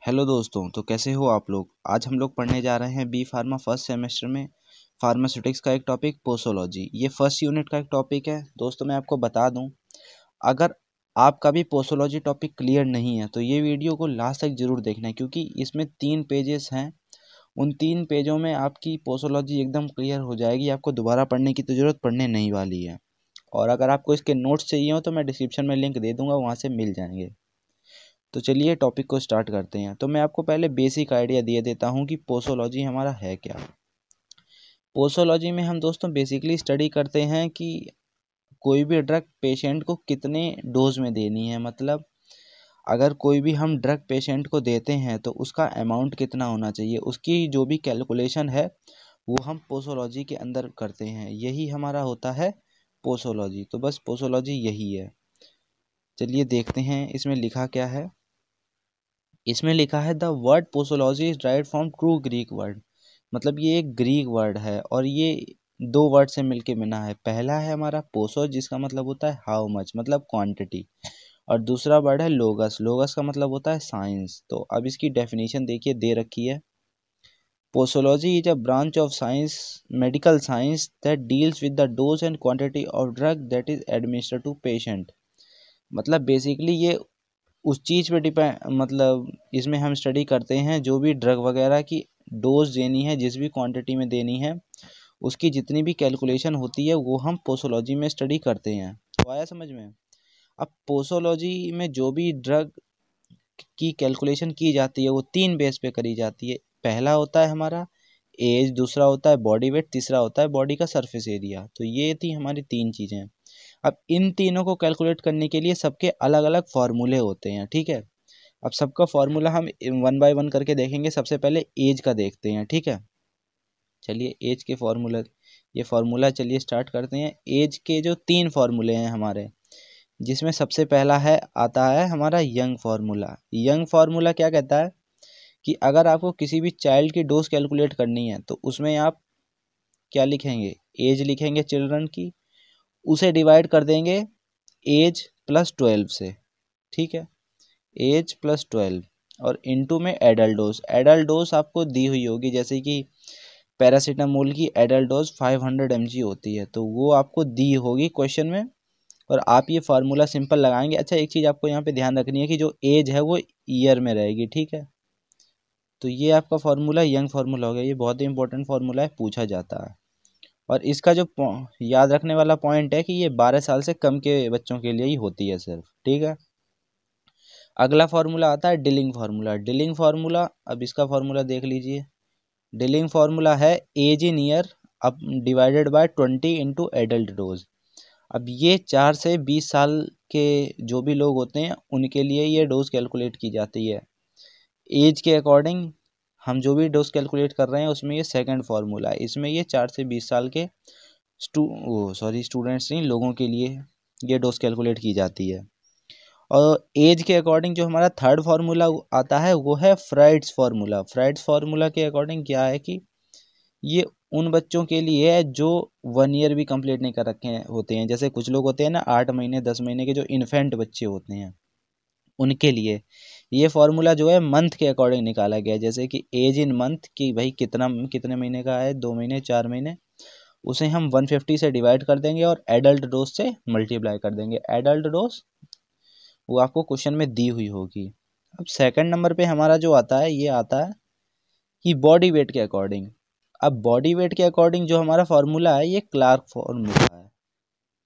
Hello दोस्तों, तो कैसे हो आप लोग। आज हम लोग पढ़ने जा रहे हैं बी फार्मा फर्स्ट सेमेस्टर में फार्मास्यूटिक्स का एक टॉपिक पोसोलॉजी। ये फर्स्ट यूनिट का एक टॉपिक है। दोस्तों मैं आपको बता दूं, अगर आपका भी पोसोलॉजी टॉपिक क्लियर नहीं है तो ये वीडियो को लास्ट तक जरूर देखना है, क्योंकि इसमें 3 पेजेस हैं। उन 3 पेजों में आपकी पोसोलॉजी एकदम क्लियर हो जाएगी। आपको दोबारा पढ़ने की तो ज़रूरत पड़ने नहीं वाली है। और अगर आपको इसके नोट्स चाहिए हो तो मैं डिस्क्रिप्शन में लिंक दे दूँगा, वहाँ से मिल जाएंगे। तो चलिए टॉपिक को स्टार्ट करते हैं। तो मैं आपको पहले बेसिक आइडिया दिए देता हूँ कि पोसोलॉजी हमारा है क्या। पोसोलॉजी में हम दोस्तों बेसिकली स्टडी करते हैं कि कोई भी ड्रग पेशेंट को कितने डोज में देनी है। मतलब अगर कोई भी हम ड्रग पेशेंट को देते हैं तो उसका अमाउंट कितना होना चाहिए, उसकी जो भी कैलकुलेशन है वो हम पोसोलॉजी के अंदर करते हैं। यही हमारा होता है पोसोलॉजी। तो बस पोसोलॉजी यही है। चलिए देखते हैं इसमें लिखा क्या है। इसमें लिखा है the word posology is direct from true Greek word. मतलब ये एक ग्रीक वर्ड है और ये 2 वर्ड से मिलके बना है। पहला है हमारा पोसो, जिसका मतलब होता है हाउ मच, मतलब क्वांटिटी। और दूसरा वर्ड है लोगस। लोगस का मतलब होता है साइंस। तो अब इसकी डेफिनेशन देखिए दे रखी है। Posology is a branch of science, medical science, that deals with the dose and quantity of drug that is administered to patient. मतलब बेसिकली ये उस चीज़ पे डिपेंड, मतलब इसमें हम स्टडी करते हैं जो भी ड्रग वगैरह की डोज देनी है, जिस भी क्वांटिटी में देनी है, उसकी जितनी भी कैलकुलेशन होती है वो हम पोसोलॉजी में स्टडी करते हैं। तो आया समझ में। अब पोसोलॉजी में जो भी ड्रग की कैलकुलेशन की जाती है वो 3 बेस पे करी जाती है। पहला होता है हमारा एज, दूसरा होता है बॉडी वेट, तीसरा होता है बॉडी का सरफेस एरिया। तो ये थी हमारी 3 चीज़ें। अब इन तीनों को कैलकुलेट करने के लिए सबके अलग अलग फार्मूले होते हैं, ठीक है। अब सबका फार्मूला हम 1 बाय 1 करके देखेंगे। सबसे पहले एज का देखते हैं, ठीक है। चलिए एज के फार्मूला, ये फार्मूला चलिए स्टार्ट करते हैं। एज के जो 3 फार्मूले हैं हमारे, जिसमें सबसे पहला है आता है हमारा यंग फार्मूला। यंग फार्मूला क्या कहता है कि अगर आपको किसी भी चाइल्ड की डोज कैलकुलेट करनी है तो उसमें आप क्या लिखेंगे, एज लिखेंगे चिल्ड्रन की, उसे डिवाइड कर देंगे एज प्लस 12 से, ठीक है। एज प्लस 12 और इनटू में एडल्ट डोज। एडल्ट डोज आपको दी हुई होगी, जैसे कि पैरासीटामोल की एडल्ट डोज 500 mg होती है, तो वो आपको दी होगी क्वेश्चन में। और आप ये फार्मूला सिंपल लगाएंगे। अच्छा एक चीज़ आपको यहाँ पे ध्यान रखनी है कि जो एज है वो ईयर में रहेगी, ठीक है। तो ये आपका फार्मूला यंग फार्मूला हो गया। ये बहुत ही इंपॉर्टेंट फार्मूला है, पूछा जाता है। और इसका जो याद रखने वाला पॉइंट है कि ये 12 साल से कम के बच्चों के लिए ही होती है सिर्फ, ठीक है। अगला फार्मूला आता है डिलिंग फार्मूला। डिलिंग फार्मूला, अब इसका फार्मूला देख लीजिए। डिलिंग फार्मूला है एज इन ईयर अब divided by 20 into adult dose. अब ये 4 से 20 साल के जो भी लोग होते हैं उनके लिए ये डोज कैलकुलेट की जाती है। एज के अकॉर्डिंग हम जो भी डोज कैलकुलेट कर रहे हैं उसमें ये सेकंड फार्मूला है। इसमें ये 4 से 20 साल के स्टूडेंट्स नहीं, लोगों के लिए ये डोज कैलकुलेट की जाती है। और एज के अकॉर्डिंग जो हमारा थर्ड फार्मूला आता है वो है फ्राइड्स फार्मूला। फ्राइड्स फार्मूला के अकॉर्डिंग क्या है कि ये उन बच्चों के लिए है जो 1 ईयर भी कंप्लीट नहीं कर रखे हैं होते हैं। जैसे कुछ लोग होते हैं ना 8 महीने 10 महीने के जो इन्फेंट बच्चे होते हैं, उनके लिए ये फार्मूला जो है मंथ के अकॉर्डिंग निकाला गया है। जैसे कि एज इन मंथ कि भाई कितना कितने महीने का है, 2 महीने 4 महीने, उसे हम 150 से डिवाइड कर देंगे और एडल्ट डोज से मल्टीप्लाई कर देंगे। एडल्ट डोज वो आपको क्वेश्चन में दी हुई होगी। अब सेकंड नंबर पे हमारा जो आता है ये आता है कि बॉडी वेट के अकॉर्डिंग। अब बॉडी वेट के अकॉर्डिंग जो हमारा फार्मूला है ये क्लार्क फार्मूला है।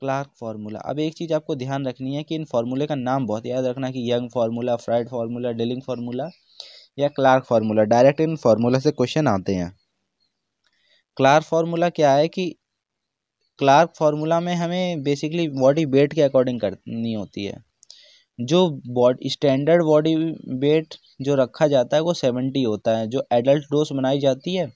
Clark formula. अब एक चीज़ आपको ध्यान रखनी है कि इन फार्मूले का नाम बहुत याद रखना कि young formula, fried formula, dealing formula या क्लार्क फार्मूला। डायरेक्ट इन फार्मूला से क्वेश्चन आते हैं। क्लार्क फार्मूला क्या है कि क्लार्क फार्मूला में हमें बेसिकली बॉडी वेट के अकॉर्डिंग करनी होती है। जो बॉडी स्टैंडर्ड बॉडी वेट जो रखा जाता है वो 70 होता है। जो एडल्ट डोज बनाई जाती है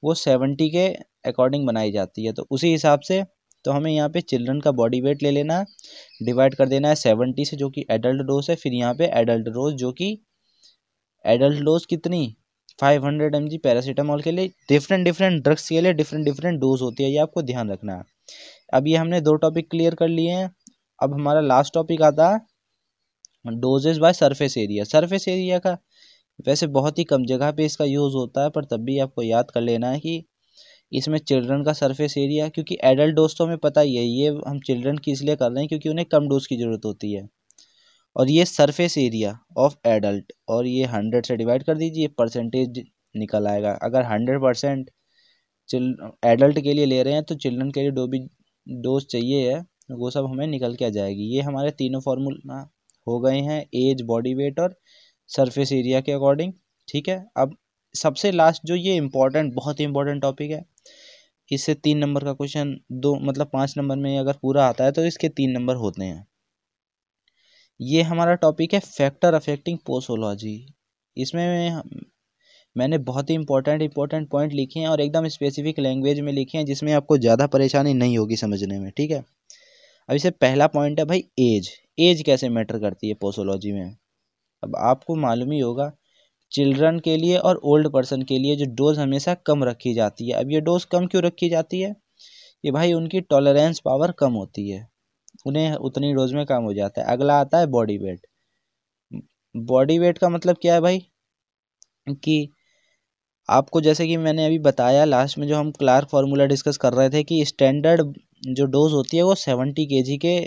वो 70 के अकॉर्डिंग बनाई जाती है। तो उसी हिसाब से तो हमें यहाँ पे चिल्ड्रन का बॉडी वेट ले लेना है, डिवाइड कर देना है 70 से जो कि एडल्ट डोज है। फिर यहाँ पे एडल्ट डोज जो कि एडल्ट डोज कितनी 500 mg पैरासीटामोल के लिए। डिफरेंट डिफरेंट ड्रग्स के लिए डिफरेंट डिफरेंट डोज होती है, ये आपको ध्यान रखना है। अब ये हमने 2 टॉपिक क्लियर कर लिए हैं। अब हमारा लास्ट टॉपिक आता है doses by surface area. Surface area का वैसे बहुत ही कम जगह पे इसका यूज़ होता है, पर तब भी आपको याद कर लेना है कि इसमें चिल्ड्रन का सरफेस एरिया, क्योंकि एडल्ट डोज तो हमें पता ही है, ये हम चिल्ड्रन की इसलिए कर रहे हैं क्योंकि उन्हें कम डोज की ज़रूरत होती है। और ये सरफेस एरिया ऑफ एडल्ट, और ये 100 से डिवाइड कर दीजिए, परसेंटेज निकल आएगा। अगर 100% एडल्ट के लिए ले रहे हैं तो चिल्ड्रन के लिए जो भी डोज चाहिए है वो सब हमें निकल के आ जाएगी। ये हमारे तीनों फार्मूला हो गए हैं, एज, बॉडी वेट और सरफेस एरिया के अकॉर्डिंग। ठीक है, अब सबसे लास्ट जो ये इम्पोर्टेंट, बहुत ही इंपॉर्टेंट टॉपिक है, इससे 3 नंबर का क्वेश्चन, दो मतलब 5 नंबर में अगर पूरा आता है तो इसके 3 नंबर होते हैं। ये हमारा टॉपिक है फैक्टर अफेक्टिंग पोसोलॉजी। इसमें मैंने बहुत ही इंपॉर्टेंट पॉइंट लिखे हैं और एकदम स्पेसिफिक लैंग्वेज में लिखे हैं जिसमें आपको ज़्यादा परेशानी नहीं होगी समझने में। ठीक है, अब इससे पहला पॉइंट है भाई एज। एज कैसे मैटर करती है पोसोलॉजी में। अब आपको मालूम ही होगा, चिल्ड्रन के लिए और ओल्ड पर्सन के लिए जो डोज हमेशा कम रखी जाती है। अब ये डोज कम क्यों रखी जाती है, कि भाई उनकी टॉलरेंस पावर कम होती है, उन्हें उतनी डोज में काम हो जाता है। अगला आता है बॉडी वेट। बॉडी वेट का मतलब क्या है भाई, कि आपको जैसे कि मैंने अभी बताया लास्ट में जो हम क्लार्क फार्मूला डिस्कस कर रहे थे, कि स्टैंडर्ड जो डोज होती है वो 70 kg के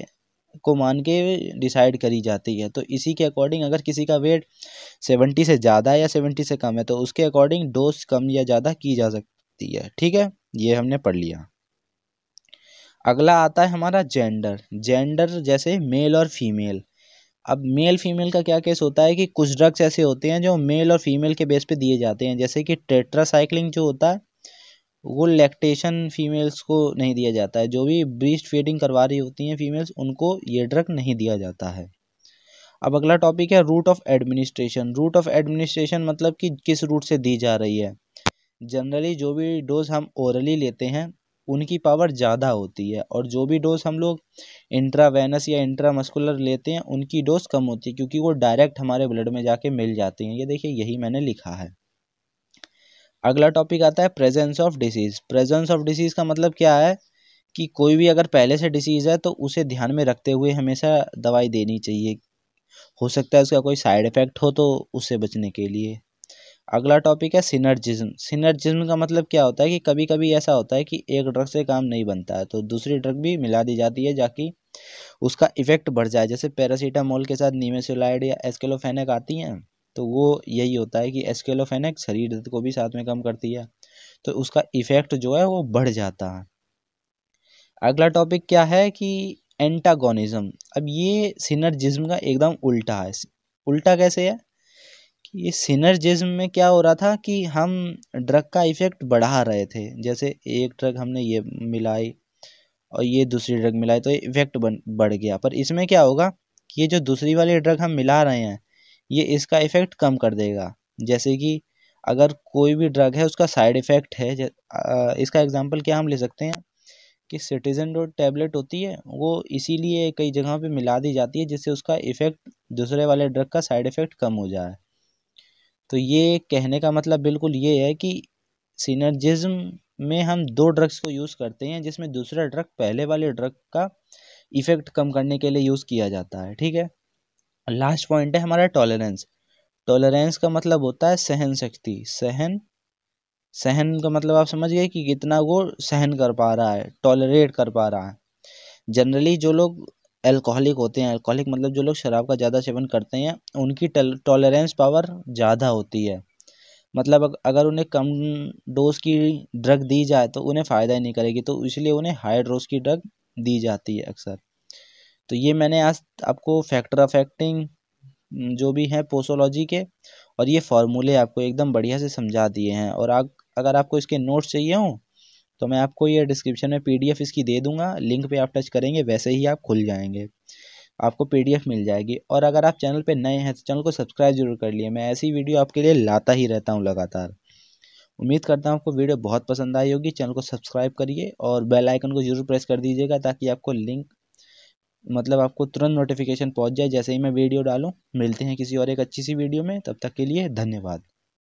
को मान के डिसाइड करी जाती है। तो इसी के अकॉर्डिंग अगर किसी का वेट 70 से ज़्यादा है या 70 से कम है तो उसके अकॉर्डिंग डोज कम या ज़्यादा की जा सकती है। ठीक है, ये हमने पढ़ लिया। अगला आता है हमारा जेंडर। जेंडर जैसे मेल और फीमेल। अब मेल फीमेल का क्या केस होता है कि कुछ ड्रग्स ऐसे होते हैं जो मेल और फीमेल के बेस पे दिए जाते हैं, जैसे कि टेट्रासाइक्लिन जो होता है वो लैक्टेशन फीमेल्स को नहीं दिया जाता है। जो भी ब्रीस्ट फीडिंग करवा रही होती हैं फीमेल्स, उनको ये ड्रग नहीं दिया जाता है। अब अगला टॉपिक है route of administration. Route of administration मतलब कि किस रूट से दी जा रही है। जनरली जो भी डोज हम ओरली लेते हैं उनकी पावर ज़्यादा होती है, और जो भी डोज हम लोग इंट्रावेनस या इंट्रामस्कुलर लेते हैं उनकी डोज कम होती है, क्योंकि वो डायरेक्ट हमारे ब्लड में जाके मिल जाती हैं। ये देखिए, यही मैंने लिखा है। अगला टॉपिक आता है presence of disease. Presence of disease का मतलब क्या है, कि कोई भी अगर पहले से डिसीज़ है तो उसे ध्यान में रखते हुए हमेशा दवाई देनी चाहिए। हो सकता है उसका कोई साइड इफ़ेक्ट हो तो उससे बचने के लिए। अगला टॉपिक है सिनर्जिज्म। सिनर्जिज्म का मतलब क्या होता है, कि कभी कभी ऐसा होता है कि एक ड्रग से काम नहीं बनता है तो दूसरी ड्रग भी मिला दी जाती है ताकि उसका इफेक्ट बढ़ जाए। जैसे पैरासीटामोल के साथ निमेसुलाइड या एस्केलोफेनेक आती हैं, तो वो यही होता है कि एस्केलोफेनेक शरीर दर्द को भी साथ में कम करती है, तो उसका इफेक्ट जो है वो बढ़ जाता है। अगला टॉपिक क्या है, कि एंटागोनिज्म। अब ये सिनर्जिज्म का एकदम उल्टा है। उल्टा कैसे है, कि ये सिनर्जिज्म में क्या हो रहा था कि हम ड्रग का इफेक्ट बढ़ा रहे थे। जैसे एक ड्रग हमने ये मिलाई और ये दूसरी ड्रग मिलाई तो ये इफेक्ट बढ़ गया, पर इसमें क्या होगा कि ये जो दूसरी वाली ड्रग हम मिला रहे हैं ये इसका इफेक्ट कम कर देगा। जैसे कि अगर कोई भी ड्रग है उसका साइड इफेक्ट है, इसका एग्जांपल क्या हम ले सकते हैं, कि सिटीजन जो टैबलेट होती है वो इसीलिए कई जगहों पे मिला दी जाती है जिससे उसका इफेक्ट दूसरे वाले ड्रग का साइड इफेक्ट कम हो जाए। तो ये कहने का मतलब बिल्कुल ये है कि सिनर्जिज्म में हम दो ड्रग्स को यूज़ करते हैं जिसमें दूसरा ड्रग पहले वाले ड्रग का इफेक्ट कम करने के लिए यूज़ किया जाता है। ठीक है, लास्ट पॉइंट है हमारा टॉलरेंस। टॉलरेंस का मतलब होता है सहन शक्ति। सहन सहन का मतलब आप समझ गए कि कितना वो सहन कर पा रहा है, टॉलरेट कर पा रहा है। जनरली जो लोग अल्कोहलिक होते हैं, अल्कोहलिक मतलब जो लोग शराब का ज़्यादा सेवन करते हैं, उनकी टॉलरेंस पावर ज़्यादा होती है। मतलब अगर उन्हें कम डोज की ड्रग दी जाए तो उन्हें फ़ायदा ही नहीं करेगी, तो इसलिए उन्हें हाई डोज की ड्रग दी जाती है अक्सर। तो ये मैंने आज आपको फैक्टर अफेक्टिंग जो भी है पोसोलॉजी के, और ये फार्मूले आपको एकदम बढ़िया से समझा दिए हैं। और अगर आपको इसके नोट्स चाहिए हों तो मैं आपको ये डिस्क्रिप्शन में PDF इसकी दे दूंगा, लिंक पे आप टच करेंगे वैसे ही आप खुल जाएंगे, आपको PDF मिल जाएगी। और अगर आप चैनल पे नए हैं तो चैनल को सब्सक्राइब जरूर कर लिए, मैं ऐसी वीडियो आपके लिए लाता ही रहता हूँ लगातार। उम्मीद करता हूँ आपको वीडियो बहुत पसंद आई होगी। चैनल को सब्सक्राइब करिए और बेल आइकन को जरूर प्रेस कर दीजिएगा ताकि आपको लिंक मतलब आपको तुरंत नोटिफिकेशन पहुँच जाए जैसे ही मैं वीडियो डालूँ। मिलते हैं किसी और एक अच्छी सी वीडियो में, तब तक के लिए धन्यवाद।